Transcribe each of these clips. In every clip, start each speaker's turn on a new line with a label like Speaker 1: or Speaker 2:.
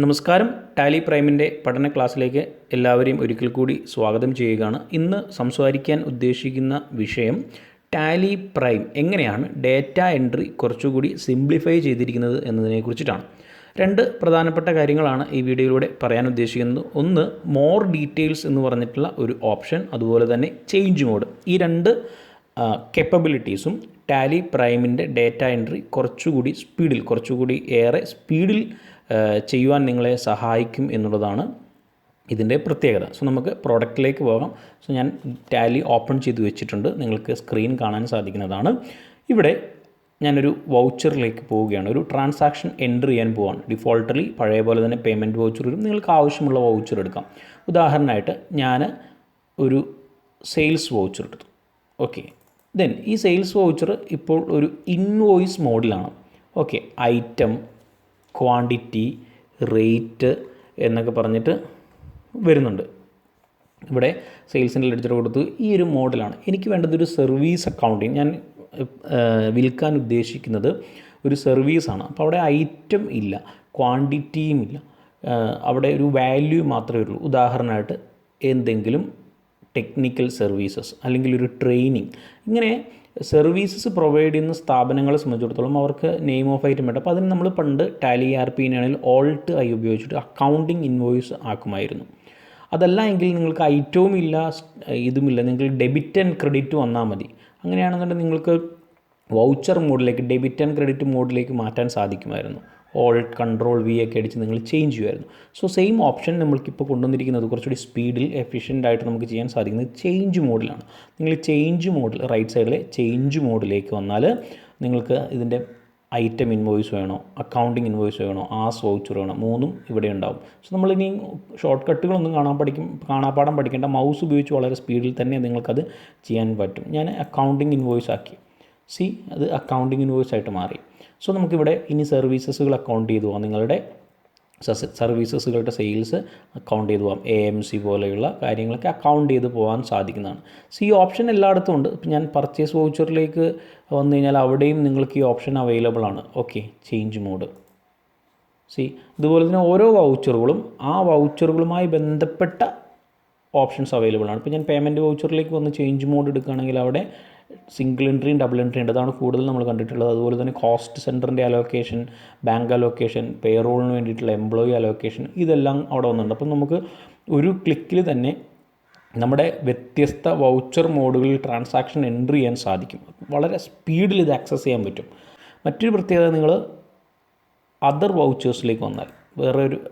Speaker 1: നമസ്കാരം. ടാലി പ്രൈമിൻ്റെ പഠന ക്ലാസ്സിലേക്ക് എല്ലാവരെയും ഒരിക്കൽ കൂടി സ്വാഗതം ചെയ്യുകയാണ്. ഇന്ന് സംസാരിക്കാൻ ഉദ്ദേശിക്കുന്ന വിഷയം ടാലി പ്രൈം എങ്ങനെയാണ് ഡേറ്റ എൻട്രി കുറച്ചുകൂടി സിംപ്ലിഫൈ ചെയ്തിരിക്കുന്നത് എന്നതിനെക്കുറിച്ചിട്ടാണ്. രണ്ട് പ്രധാനപ്പെട്ട കാര്യങ്ങളാണ് ഈ വീഡിയോയിലൂടെ പറയാൻ ഉദ്ദേശിക്കുന്നത്. ഒന്ന്, മോർ ഡീറ്റെയിൽസ് എന്ന് പറഞ്ഞിട്ടുള്ള ഒരു ഓപ്ഷൻ, അതുപോലെ തന്നെ ചേഞ്ച് മോഡ്. ഈ രണ്ട് കേപ്പബിലിറ്റീസും ടാലി പ്രൈമിൻ്റെ ഡേറ്റ എൻട്രി കുറച്ചുകൂടി ഏറെ സ്പീഡിൽ ചെയ്യുവാൻ നിങ്ങളെ സഹായിക്കും എന്നുള്ളതാണ് ഇതിൻ്റെ പ്രത്യേകത. സോ നമുക്ക് പ്രോഡക്റ്റിലേക്ക് പോകാം. സോ ഞാൻ ടാലി ഓപ്പൺ ചെയ്ത് വെച്ചിട്ടുണ്ട്, നിങ്ങൾക്ക് സ്ക്രീൻ കാണാൻ സാധിക്കുന്നതാണ്. ഇവിടെ ഞാനൊരു വൗച്ചറിലേക്ക് പോവുകയാണ്. ഒരു ട്രാൻസാക്ഷൻ എൻട്രി ചെയ്യാൻ പോവാണ്. ഡിഫോൾട്ടലി പഴയ പോലെ തന്നെ പേയ്മെൻറ്റ് വൗച്ചർ വരും. നിങ്ങൾക്ക് ആവശ്യമുള്ള വൗച്ചർ എടുക്കാം. ഉദാഹരണമായിട്ട് ഞാൻ ഒരു സെയിൽസ് വൗച്ചർ എടുത്തു. ഓക്കെ, ദെൻ ഈ സെയിൽസ് വൗച്ചർ ഇപ്പോൾ ഒരു ഇൻവോയ്സ് മോഡിലാണ്. ഓക്കെ, ഐറ്റം, ക്വാണ്ടിറ്റി, റേറ്റ് എന്നൊക്കെ പറഞ്ഞിട്ട് വരുന്നുണ്ട്. ഇവിടെ സെയിൽസിൻ്റെ ലെഡ്ജർ കൊടുത്തു. ഈ ഒരു മോഡലാണ് എനിക്ക് വേണ്ടത്. ഒരു സർവീസ് അക്കൗണ്ടിങ്, ഞാൻ വിൽക്കാൻ ഉദ്ദേശിക്കുന്നത് ഒരു സർവീസാണ്. അപ്പോൾ അവിടെ ഐറ്റം ഇല്ല, ക്വാണ്ടിറ്റിയും ഇല്ല, അവിടെ ഒരു വാല്യൂ മാത്രമേ ഉള്ളൂ. ഉദാഹരണമായിട്ട് എന്തെങ്കിലും ടെക്നിക്കൽ സർവീസസ് അല്ലെങ്കിൽ ഒരു ട്രെയിനിങ്, ഇങ്ങനെ സർവീസസ് പ്രൊവൈഡ് ചെയ്യുന്ന സ്ഥാപനങ്ങളെ സംബന്ധിച്ചിടത്തോളം അവർക്ക് നെയിം ഓഫ് ഐറ്റം വേണ്ട. അപ്പോൾ അതിന് നമ്മൾ പണ്ട് ടാലി ആണെങ്കിൽ ഓൾട്ട് ഐ ഉപയോഗിച്ചിട്ട് അക്കൗണ്ടിങ് ഇൻവോയ്സ് ആക്കുമായിരുന്നു. അതല്ല എങ്കിൽ നിങ്ങൾക്ക് ഐറ്റവും ഇല്ല, ഇതുമില്ല, നിങ്ങൾക്ക് ഡെബിറ്റ് ആൻഡ് ക്രെഡിറ്റ് വന്നാൽ മതി. അങ്ങനെയാണെന്നുണ്ടെങ്കിൽ നിങ്ങൾക്ക് വൗച്ചർ മോഡിലേക്ക്, ഡെബിറ്റ് ആൻഡ് ക്രെഡിറ്റ് മോഡിലേക്ക് മാറ്റാൻ സാധിക്കുമായിരുന്നു. ഓൾട്ട് കൺട്രോൾ വി ഒക്കെ അടിച്ച് നിങ്ങൾ ചേഞ്ച് ചെയ്യുമായിരുന്നു. സോ സെയിം ഓപ്ഷൻ നമ്മൾക്കിപ്പോൾ കൊണ്ടുവന്നിരിക്കുന്നത് കുറച്ചുകൂടി സ്പീഡിൽ എഫിഷ്യൻ്റായിട്ട് നമുക്ക് ചെയ്യാൻ സാധിക്കുന്നത് ചേഞ്ച് മോഡിലാണ്. നിങ്ങൾ ചേഞ്ച് മോഡിൽ റൈറ്റ് സൈഡിലെ ചേഞ്ച് മോഡിലേക്ക് വന്നാൽ നിങ്ങൾക്ക് ഇതിൻ്റെ ഐറ്റം ഇൻവോയ്സ് വേണോ, അക്കൗണ്ടിങ് ഇൻവോയ്സ് വേണോ, ആസ് വൗച്ചർ വേണോ, മൂന്നും ഇവിടെ ഉണ്ടാവും. സോ നമ്മളിനി ഷോർട്ട് കട്ടുകളൊന്നും കാണാപ്പാടം പഠിക്കേണ്ട. മൗസ് ഉപയോഗിച്ച് വളരെ സ്പീഡിൽ തന്നെ നിങ്ങൾക്കത് ചെയ്യാൻ പറ്റും. ഞാൻ അക്കൗണ്ടിങ് ഇൻവോയ്സ് ആക്കി. അത് അക്കൗണ്ടിങ് ഇൻവോയ്സ് ആയിട്ട് മാറി. സോ നമുക്കിവിടെ ഇനി സർവീസസുകൾ അക്കൗണ്ട് ചെയ്തു പോകാം. നിങ്ങളുടെ സർവീസസുകളുടെ സെയിൽസ് അക്കൗണ്ട് ചെയ്ത് പോകാം. AMC പോലെയുള്ള കാര്യങ്ങളൊക്കെ അക്കൗണ്ട് ചെയ്ത് പോകാൻ സാധിക്കുന്നതാണ്. ഈ ഓപ്ഷൻ എല്ലായിടത്തും ഉണ്ട്. ഇപ്പം ഞാൻ പർച്ചേസ് വൗച്ചറിലേക്ക് വന്നു കഴിഞ്ഞാൽ അവിടെയും നിങ്ങൾക്ക് ഈ ഓപ്ഷൻ അവൈലബിൾ ആണ്. Okay, change mode. ഇതുപോലെ തന്നെ ഓരോ വൗച്ചറുകളും ആ വൗച്ചറുകളുമായി ബന്ധപ്പെട്ട ഓപ്ഷൻസ് അവൈലബിൾ ആണ്. ഇപ്പോൾ ഞാൻ പേയ്മെൻറ്റ് വൗച്ചറിലേക്ക് വന്ന് ചേഞ്ച് മോഡ് എടുക്കുകയാണെങ്കിൽ അവിടെ സിംഗിൾ എൻട്രിയും ഡബിൾ എൻട്രിയും ഉണ്ട്. അതാണ് കൂടുതൽ നമ്മൾ കണ്ടിട്ടുള്ളത്. അതുപോലെ തന്നെ കോസ്റ്റ് സെൻറ്ററിൻ്റെ അലോക്കേഷൻ, ബാങ്ക് അലോക്കേഷൻ, പേറോളിന് വേണ്ടിയിട്ടുള്ള എംപ്ലോയി അലോക്കേഷൻ, ഇതെല്ലാം അവിടെ വന്നിട്ടുണ്ട്. അപ്പം നമുക്ക് ഒരു ക്ലിക്കിൽ തന്നെ നമ്മുടെ വ്യത്യസ്ത വൗച്ചർ മോഡുകളിൽ ട്രാൻസാക്ഷൻ എൻട്രി ചെയ്യാൻ സാധിക്കും. വളരെ സ്പീഡിൽ ഇത് ആക്സസ് ചെയ്യാൻ പറ്റും. മറ്റൊരു പ്രത്യേകത, നിങ്ങൾ അതർ വൗച്ചേഴ്സിലേക്ക് വന്നാൽ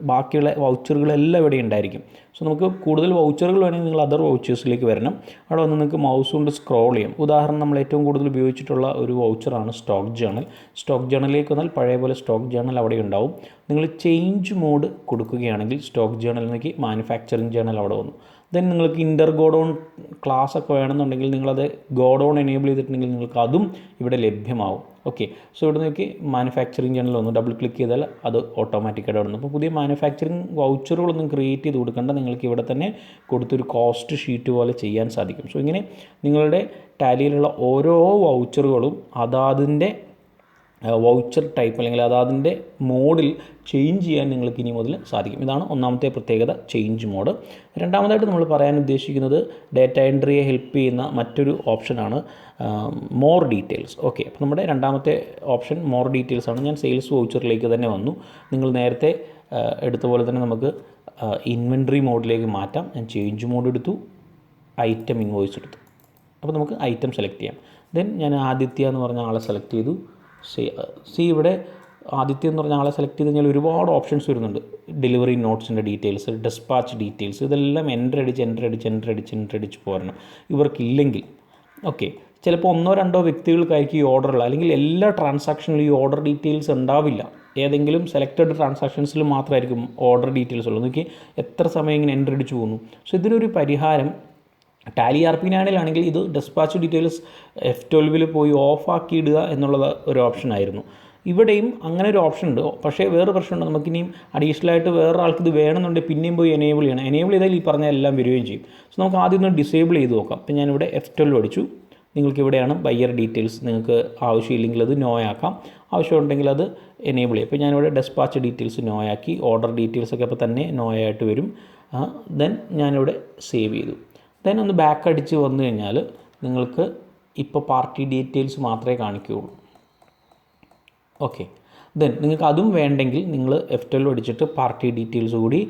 Speaker 1: ബാക്കിയുള്ള വൗച്ചറുകളെല്ലാം ഇവിടെ ഉണ്ടായിരിക്കും. സോ നമുക്ക് കൂടുതൽ വൗച്ചറുകൾ വേണമെങ്കിൽ നിങ്ങൾ അതർ വൗച്ചേഴ്സിലേക്ക് വരണം. അവിടെ വന്ന് നിങ്ങൾക്ക് മൗസ് കൊണ്ട് സ്ക്രോൾ ചെയ്യാം. ഉദാഹരണം, നമ്മൾ ഏറ്റവും കൂടുതൽ ഉപയോഗിച്ചിട്ടുള്ള ഒരു വൗച്ചറാണ് സ്റ്റോക്ക് ജേണൽ. സ്റ്റോക്ക് ജേണലിലേക്ക് വന്നാൽ പഴയ പോലെ സ്റ്റോക്ക് ജേണൽ അവിടെ ഉണ്ടാവും. നിങ്ങൾ ചേഞ്ച് മോഡ് കൊടുക്കുകയാണെങ്കിൽ സ്റ്റോക്ക് ജേണലിലേക്ക് മാനുഫാക്ചറിങ് ജേണൽ അവിടെ വന്നു. ദെൻ നിങ്ങൾക്ക് ഇൻ്റർ ഗോഡൗൺ ക്ലാസ് ഒക്കെ വേണമെന്നുണ്ടെങ്കിൽ നിങ്ങളത് ഗോഡൗൺ എനേബിൾ ചെയ്തിട്ടുണ്ടെങ്കിൽ നിങ്ങൾക്ക് അതും ഇവിടെ ലഭ്യമാവും. ഓക്കെ, സോ ഇവിടെ നോക്കി മാനുഫാക്ചറിങ് ജേണൽ വന്നു. ഡബിൾ ക്ലിക്ക് ചെയ്താൽ അത് ഓട്ടോമാറ്റിക്കായിട്ട് വന്നു. അപ്പോൾ പുതിയ മാനുഫാക്ചറിങ് വൗച്ചറുകളൊന്നും ക്രിയേറ്റ് ചെയ്ത് കൊടുക്കേണ്ട, നിങ്ങൾക്ക് ഇവിടെ തന്നെ കൊടുത്തൊരു കോസ്റ്റ് ഷീറ്റ് പോലെ ചെയ്യാൻ സാധിക്കും. സോ ഇങ്ങനെ നിങ്ങളുടെ ടാലിയിലുള്ള ഓരോ വൗച്ചറുകളും അതാതിൻ്റെ വൗച്ചർ ടൈപ്പ് അല്ലെങ്കിൽ അതാതിൻ്റെ മോഡിൽ ചേഞ്ച് ചെയ്യാൻ നിങ്ങൾക്ക് ഇനി മുതൽ സാധിക്കും. ഇതാണ് ഒന്നാമത്തെ പ്രത്യേകത, ചേഞ്ച് മോഡ്. രണ്ടാമതായിട്ട് നമ്മൾ പറയാൻ ഉദ്ദേശിക്കുന്നത് ഡേറ്റ എൻട്രിയെ ഹെൽപ്പ് ചെയ്യുന്ന മറ്റൊരു ഓപ്ഷനാണ് മോർ ഡീറ്റെയിൽസ്. ഓക്കെ, അപ്പോൾ നമ്മുടെ രണ്ടാമത്തെ ഓപ്ഷൻ മോർ ഡീറ്റെയിൽസ് ആണ്. ഞാൻ സെയിൽസ് വൗച്ചറിലേക്ക് തന്നെ വന്നു. നിങ്ങൾ നേരത്തെ എടുത്ത പോലെ തന്നെ നമുക്ക് ഇൻവെൻട്രി മോഡിലേക്ക് മാറ്റാം. ഞാൻ ചേഞ്ച് മോഡ് എടുത്തു, ഐറ്റം ഇൻവോയ്സ് എടുത്തു. അപ്പോൾ നമുക്ക് ഐറ്റം സെലക്ട് ചെയ്യാം. ദെൻ ഞാൻ ആദിത്യ എന്ന് പറഞ്ഞ ആളെ സെലക്ട് ചെയ്തു. ഇവിടെ ആദിത്യ എന്ന് പറഞ്ഞ ആളെ സെലക്ട് ചെയ്ത് കഴിഞ്ഞാൽ ഒരുപാട് ഓപ്ഷൻസ് വരുന്നുണ്ട്. ഡെലിവറി നോട്ട്സിൻ്റെ ഡീറ്റെയിൽസ്, ഡെസ്പാച്ച് ഡീറ്റെയിൽസ്, ഇതെല്ലാം എൻ്റർ അടിച്ച് പോരണം. ഇവർക്കില്ലെങ്കിൽ ഓക്കെ, ചിലപ്പോൾ ഒന്നോ രണ്ടോ വ്യക്തികൾക്കായിരിക്കും ഈ ഓർഡറുള്ള, അല്ലെങ്കിൽ എല്ലാ ട്രാൻസാക്ഷനിലും ഈ ഓർഡർ ഡീറ്റെയിൽസ് ഉണ്ടാവില്ല. ഏതെങ്കിലും സെലക്റ്റഡ് ട്രാൻസാക്ഷൻസിൽ മാത്രമായിരിക്കും ഓർഡർ ഡീറ്റെയിൽസ് ഉള്ളത്. നോക്കി എത്ര സമയം ഇങ്ങനെ എൻ്റർ അടിച്ച് പോകുന്നു. സോ ഇതിനൊരു പരിഹാരം ടാലി ആണെങ്കിൽ ഇത് ഡെസ്പാച്ച് ഡീറ്റെയിൽസ് F12 പോയി ഓഫാക്കി ഇടുക എന്നുള്ളത് ഒരു ഓപ്ഷനായിരുന്നു. ഇവിടെയും അങ്ങനെ ഒരു ഓപ്ഷൻ ഉണ്ട്. പക്ഷേ വേറെ പ്രശ്നമുണ്ട്, നമുക്കിനിയും അഡീഷണലായിട്ട് വേറെ ആൾക്ക് ഇത് വേണമെന്നുണ്ടെങ്കിൽ പിന്നെയും പോയി എനേബിൾ ചെയ്യണം. എനേബിൾ ചെയ്താൽ ഈ പറഞ്ഞ എല്ലാം വരികയും ചെയ്യും. സോ നമുക്ക് ആദ്യം ഒന്ന് ഡിസേബിൾ ചെയ്ത് നോക്കാം. അപ്പോൾ ഞാനിവിടെ F12 അടിച്ചു. നിങ്ങൾക്ക് ഇവിടെയാണ് ബയ്യർ ഡീറ്റെയിൽസ്. നിങ്ങൾക്ക് ആവശ്യമില്ലെങ്കിൽ അത് നോ ആക്കാം, ആവശ്യമുണ്ടെങ്കിൽ അത് എനേബിൾ ചെയ്യും. ഇപ്പോൾ ഞാനിവിടെ ഡെസ്പാച്ച് ഡീറ്റെയിൽസ് നോ ആക്കി, ഓർഡർ ഡീറ്റെയിൽസൊക്കെ അപ്പോൾ തന്നെ നോ ആയിട്ട് വരും. ദെൻ ഞാനിവിടെ സേവ് ചെയ്തു. ദെൻ ഒന്ന് ബാക്ക് അടിച്ച് വന്നു കഴിഞ്ഞാൽ നിങ്ങൾക്ക് ഇപ്പോൾ പാർട്ടി ഡീറ്റെയിൽസ് മാത്രമേ കാണിക്കുകയുള്ളൂ. ഓക്കെ, ദെൻ നിങ്ങൾക്ക് അതും വേണ്ടെങ്കിൽ നിങ്ങൾ F12 അടിച്ചിട്ട് പാർട്ടി ഡീറ്റെയിൽസ് കൂടി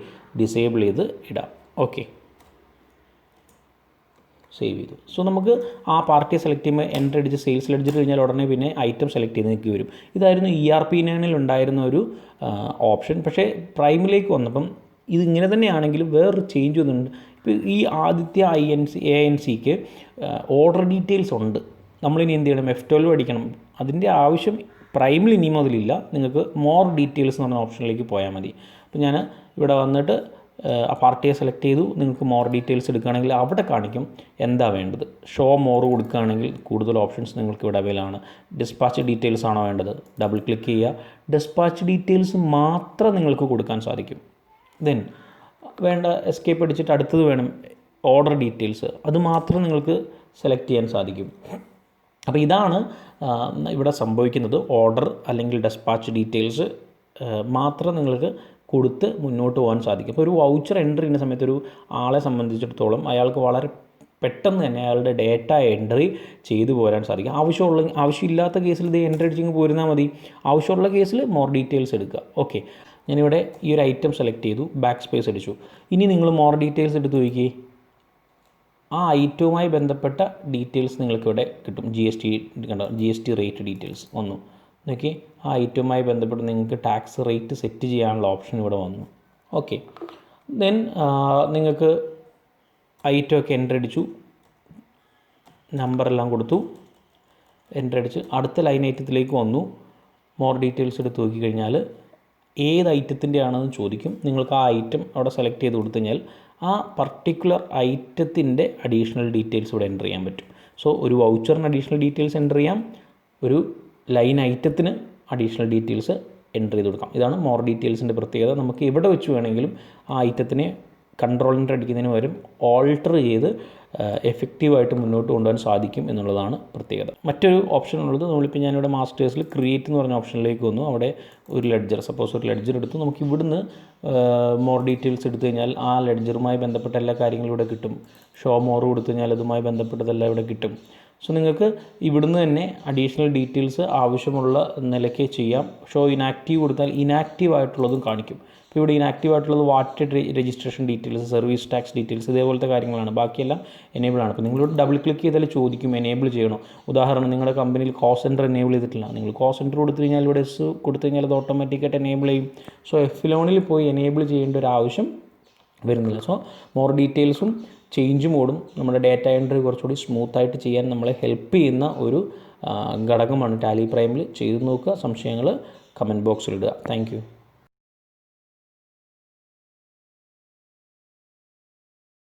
Speaker 1: ഡിസേബിൾ ചെയ്ത് ഇടാം. ഓക്കെ, സേവ് ചെയ്തു. സോ നമുക്ക് ആ പാർട്ടിയെ സെലക്ട് ചെയ്യുമ്പോൾ എൻ്റർ അടിച്ച് സെയിൽസ് ലെഡ്ജർ കഴിഞ്ഞാൽ ഉടനെ പിന്നെ ഐറ്റം സെലക്ട് ചെയ്ത് നിൽക്കി വരും. ഇതായിരുന്നു ERP9 ഉണ്ടായിരുന്ന ഒരു ഓപ്ഷൻ. പക്ഷേ പ്രൈമിലേക്ക് വന്നപ്പം ഇതിങ്ങനെ തന്നെയാണെങ്കിലും വേറൊരു ചേഞ്ച് വന്നിട്ടുണ്ട്. ഇപ്പോൾ ഈ ആദ്യത്തെ ANCക്ക് ഓർഡർ ഡീറ്റെയിൽസ് ഉണ്ട്. നമ്മളിനി എന്ത് ചെയ്യണം? F12 അടിക്കണം. അതിൻ്റെ ആവശ്യം പ്രൈമിൽ ഇനി മുതലില്ല. നിങ്ങൾക്ക് മോർ ഡീറ്റെയിൽസ് എന്ന് പറഞ്ഞ ഓപ്ഷനിലേക്ക് പോയാൽ മതി. അപ്പോൾ ഞാൻ ഇവിടെ വന്നിട്ട് ആ പാർട്ടിയെ സെലക്ട് ചെയ്തു. നിങ്ങൾക്ക് മോർ ഡീറ്റെയിൽസ് എടുക്കുകയാണെങ്കിൽ അവിടെ കാണിക്കും എന്താ വേണ്ടത്. ഷോ മോർ കൊടുക്കുകയാണെങ്കിൽ കൂടുതൽ ഓപ്ഷൻസ് നിങ്ങൾക്ക് ഇവിടെ അവൈലബിൾ ആണ്. ഡിസ്പാച്ച് ഡീറ്റെയിൽസ് ആണോ വേണ്ടത്? ഡബിൾ ക്ലിക്ക് ചെയ്യുക. ഡിസ്പാച്ച് ഡീറ്റെയിൽസ് മാത്രം നിങ്ങൾക്ക് കൊടുക്കാൻ സാധിക്കും. ദെൻ വേണ്ട എസ്കേപ്പ് അടിച്ചിട്ട് അടുത്തത് വേണം ഓർഡർ ഡീറ്റെയിൽസ്, അത് മാത്രം നിങ്ങൾക്ക് സെലക്ട് ചെയ്യാൻ സാധിക്കും. അപ്പോൾ ഇതാണ് ഇവിടെ സംഭവിക്കുന്നത്. ഓർഡർ അല്ലെങ്കിൽ ഡെസ്പാച്ച് ഡീറ്റെയിൽസ് മാത്രം നിങ്ങൾക്ക് കൊടുത്ത് മുന്നോട്ട് പോകാൻ സാധിക്കും. ഇപ്പോൾ ഒരു വൗച്ചർ എൻട്രി ചെയ്യുന്ന സമയത്ത് ഒരു ആളെ സംബന്ധിച്ചിടത്തോളം അയാൾക്ക് വളരെ പെട്ടെന്ന് തന്നെ അയാളുടെ ഡേറ്റ എൻട്രി ചെയ്തു പോരാൻ സാധിക്കും. ആവശ്യമില്ലാത്ത കേസിൽ ഇത് എൻട്രി അടിച്ചിങ്ങ് പോരുന്നാൽ മതി. ആവശ്യമുള്ള കേസിൽ മോർ ഡീറ്റെയിൽസ് എടുക്കുക. ഓക്കെ, ഞാനിവിടെ ഈ ഒരു ഐറ്റം സെലക്ട് ചെയ്തു, ബാക്ക് സ്പേസ് അടിച്ചു. ഇനി നിങ്ങൾ മോർ ഡീറ്റെയിൽസ് എടുത്ത് നോക്കി, ആ ഐറ്റവുമായി ബന്ധപ്പെട്ട ഡീറ്റെയിൽസ് നിങ്ങൾക്കിവിടെ കിട്ടും. GST റേറ്റ് ഡീറ്റെയിൽസ് വന്നു. നോക്കി, ആ ഐറ്റവുമായി ബന്ധപ്പെട്ട് നിങ്ങൾക്ക് ടാക്സ് റേറ്റ് സെറ്റ് ചെയ്യാനുള്ള ഓപ്ഷൻ ഇവിടെ വന്നു. ഓക്കെ, ദെൻ നിങ്ങൾക്ക് ഐറ്റമൊക്കെ എൻ്റർ അടിച്ചു, നമ്പറെല്ലാം കൊടുത്തു, എൻ്റർ അടിച്ച് അടുത്ത ലൈൻ ഐറ്റത്തിലേക്ക് വന്നു. മോർ ഡീറ്റെയിൽസ് എടുത്ത് നോക്കിക്കഴിഞ്ഞാൽ ഏത് ഐറ്റത്തിൻ്റെ ആണെന്ന് ചോദിക്കും. നിങ്ങൾക്ക് ആ ഐറ്റം അവിടെ സെലക്ട് ചെയ്ത് കൊടുത്തു കഴിഞ്ഞാൽ ആ പർട്ടിക്കുലർ ഐറ്റത്തിൻ്റെ അഡീഷണൽ ഡീറ്റെയിൽസ് ഇവിടെ എൻ്റർ ചെയ്യാൻ പറ്റും. സോ ഒരു വൗച്ചറിന് അഡീഷണൽ ഡീറ്റെയിൽസ് എൻ്റർ ചെയ്യാം, ഒരു ലൈൻ ഐറ്റത്തിന് അഡീഷണൽ ഡീറ്റെയിൽസ് എൻ്റർ ചെയ്ത് കൊടുക്കാം. ഇതാണ് മോർ ഡീറ്റെയിൽസിൻ്റെ പ്രത്യേകത. നമുക്ക് എവിടെ വെച്ച് വേണമെങ്കിലും ആ ഐറ്റത്തിനെ കൺട്രോൾ എൻ്റർ അടിക്കുന്നതിന് പകരം ഓൾട്ടർ ചെയ്ത് എഫക്റ്റീവായിട്ട് മുന്നോട്ട് കൊണ്ടുപോകാൻ സാധിക്കും എന്നുള്ളതാണ് പ്രത്യേകത. മറ്റൊരു ഓപ്ഷൻ ഉള്ളത്, നമ്മളിപ്പോൾ ഞാനിവിടെ മാസ്റ്റേഴ്സിൽ ക്രിയേറ്റ് എന്ന് പറഞ്ഞ ഓപ്ഷനിലേക്ക് വന്നു. അവിടെ ഒരു ലെഡ്ജർ, സപ്പോസ് ഒരു ലെഡ്ജർ എടുത്തു. നമുക്ക് ഇവിടുന്ന് മോർ ഡീറ്റെയിൽസ് എടുത്തു കഴിഞ്ഞാൽ ആ ലെഡ്ജറുമായി ബന്ധപ്പെട്ട എല്ലാ കാര്യങ്ങളും ഇവിടെ കിട്ടും. ഷോ മോർ കൊടുത്തു കഴിഞ്ഞാൽ അതുമായി ബന്ധപ്പെട്ടതെല്ലാം ഇവിടെ കിട്ടും. സോ നിങ്ങൾക്ക് ഇവിടുന്ന് തന്നെ അഡീഷണൽ ഡീറ്റെയിൽസ് ആവശ്യമുള്ള നിലയ്ക്ക് ചെയ്യാം. ഷോ ഇനാക്റ്റീവ് കൊടുത്താൽ ഇനാക്റ്റീവ് ആയിട്ടുള്ളതും കാണിക്കും. ഇപ്പോൾ ഇവിടെ ഇനാക്റ്റീവ് ആയിട്ടുള്ളത് VAT registration details, service tax details, ഇതേപോലത്തെ കാര്യങ്ങളാണ്. ബാക്കിയെല്ലാം എനേബിൾ ആണ്. അപ്പോൾ നിങ്ങളോട് ഡബിൾ ക്ലിക്ക് ചെയ്താൽ ചോദിക്കും എനേബിൾ ചെയ്യണോ. ഉദാഹരണം, നിങ്ങളുടെ കമ്പനിയിൽ കോസ്റ്റ് സെൻറ്റർ എനേബിൾ ചെയ്തിട്ടില്ല. നിങ്ങൾ കോസ്റ്റ് സെൻറ്റർ കൊടുത്തു കഴിഞ്ഞാൽ ഇവിടെ എസ് കൊടുത്തു കഴിഞ്ഞാൽ അത് ഓട്ടോമാറ്റിക്കായിട്ട് എനേബിൾ ചെയ്യും. സോ F11 പോയി എനേബിൾ ചെയ്യേണ്ട ഒരു ആവശ്യം വരുന്നില്ല. സോ മോർ ഡീറ്റെയിൽസും ചേഞ്ച് മോഡും നമ്മുടെ ഡേറ്റ എൻട്രി കുറച്ചുകൂടി സ്മൂത്തായിട്ട് ചെയ്യാൻ നമ്മളെ ഹെൽപ്പ് ചെയ്യുന്ന ഒരു ഘടകമാണ് ടാലി പ്രൈമിൽ. ചെയ്ത് നോക്കുക. സംശയങ്ങൾ കമൻറ്റ് ബോക്സിൽ ഇടുക. Thank you.